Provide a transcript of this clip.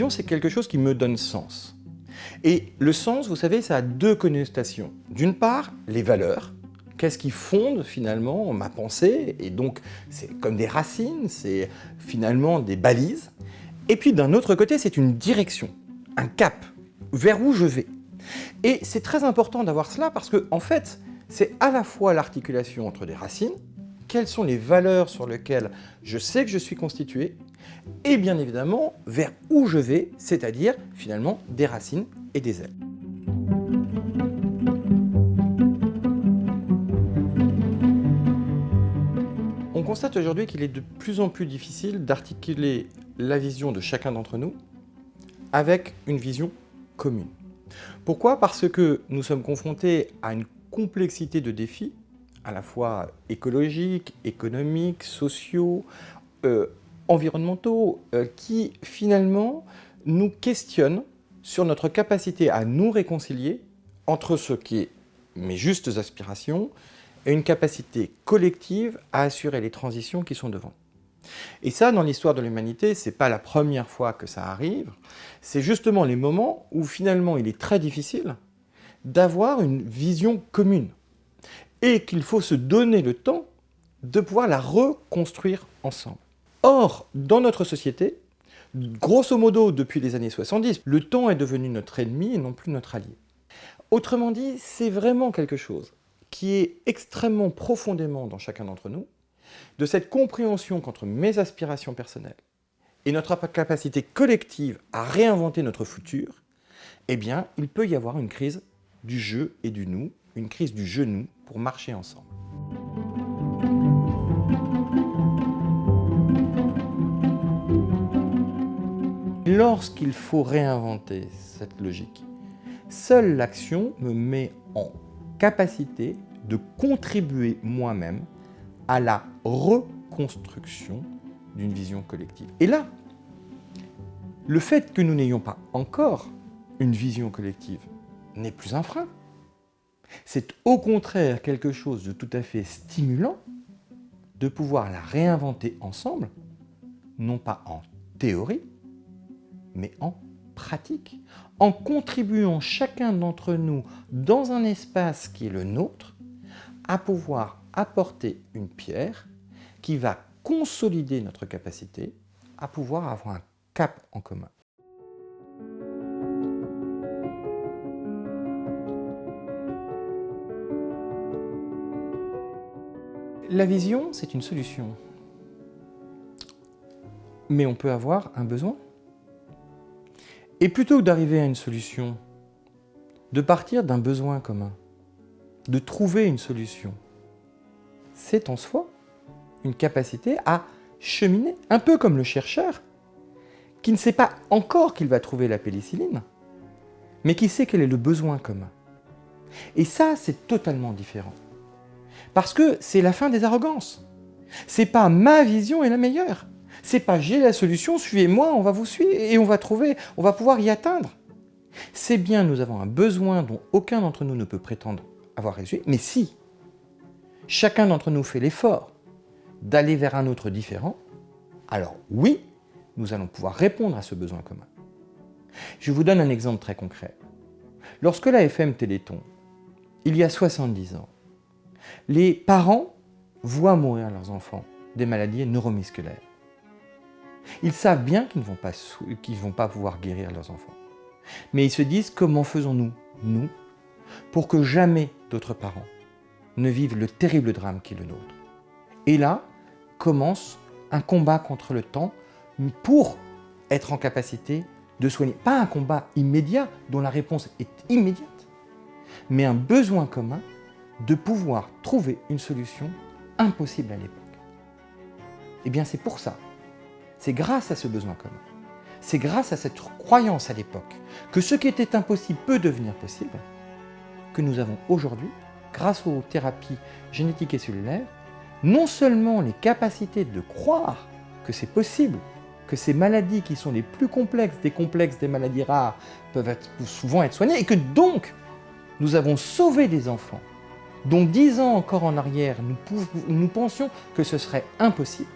vision, c'est quelque chose qui me donne sens. Et le sens, vous savez, ça a deux connotations. D'une part, les valeurs. Qu'est-ce qui fonde finalement ma pensée? Et donc, c'est comme des racines, c'est finalement des balises. Et puis d'un autre côté, c'est une direction, un cap, vers où je vais. Et c'est très important d'avoir cela parce que, en fait, c'est à la fois l'articulation entre des racines, quelles sont les valeurs sur lesquelles je sais que je suis constitué, et bien évidemment, vers où je vais, c'est-à-dire finalement des racines et des ailes. On constate aujourd'hui qu'il est de plus en plus difficile d'articuler la vision de chacun d'entre nous avec une vision commune. Pourquoi? Parce que nous sommes confrontés à une complexité de défis, à la fois écologiques, économiques, sociaux, environnementaux, qui finalement nous questionnent sur notre capacité à nous réconcilier entre ce qui est mes justes aspirations et une capacité collective à assurer les transitions qui sont devant. Et ça, dans l'histoire de l'humanité, c'est pas la première fois que ça arrive. C'est justement les moments où finalement il est très difficile d'avoir une vision commune et qu'il faut se donner le temps de pouvoir la reconstruire ensemble. Or, dans notre société, grosso modo depuis les années 70, le temps est devenu notre ennemi et non plus notre allié. Autrement dit, c'est vraiment quelque chose qui est extrêmement profondément dans chacun d'entre nous, de cette compréhension qu'entre mes aspirations personnelles et notre capacité collective à réinventer notre futur, eh bien, il peut y avoir une crise du je et du nous, une crise du je-nous pour marcher ensemble. Lorsqu'il faut réinventer cette logique, seule l'action me met en capacité de contribuer moi-même à la reconstruction d'une vision collective. Et là, le fait que nous n'ayons pas encore une vision collective n'est plus un frein. C'est au contraire quelque chose de tout à fait stimulant de pouvoir la réinventer ensemble, non pas en théorie, mais en pratique, en contribuant chacun d'entre nous dans un espace qui est le nôtre, à pouvoir apporter une pierre qui va consolider notre capacité à pouvoir avoir un cap en commun. La vision, c'est une solution. Mais on peut avoir un besoin. Et plutôt que d'arriver à une solution, de partir d'un besoin commun, de trouver une solution, c'est en soi une capacité à cheminer, un peu comme le chercheur qui ne sait pas encore qu'il va trouver la pénicilline, mais qui sait quel est le besoin commun. Et ça, c'est totalement différent. Parce que c'est la fin des arrogances. C'est pas ma vision est la meilleure. C'est pas j'ai la solution, suivez-moi, on va vous suivre et on va pouvoir y atteindre. C'est bien, nous avons un besoin dont aucun d'entre nous ne peut prétendre avoir résolu, mais si chacun d'entre nous fait l'effort d'aller vers un autre différent, alors oui, nous allons pouvoir répondre à ce besoin commun. Je vous donne un exemple très concret. Lorsque la FM Téléthon, il y a 70 ans, les parents voient mourir leurs enfants des maladies neuromusculaires. Ils savent bien qu'ils ne vont pas pouvoir guérir leurs enfants. Mais ils se disent, comment faisons-nous, nous, pour que jamais d'autres parents ne vivent le terrible drame qui est le nôtre? Et là commence un combat contre le temps pour être en capacité de soigner. Pas un combat immédiat dont la réponse est immédiate, mais un besoin commun de pouvoir trouver une solution impossible à l'époque. Eh bien, c'est pour ça. C'est grâce à ce besoin commun, c'est grâce à cette croyance à l'époque que ce qui était impossible peut devenir possible, que nous avons aujourd'hui, grâce aux thérapies génétiques et cellulaires, non seulement les capacités de croire que c'est possible, que ces maladies qui sont les plus complexes des maladies rares peuvent souvent être soignées, et que donc nous avons sauvé des enfants dont 10 ans encore en arrière nous pensions que ce serait impossible.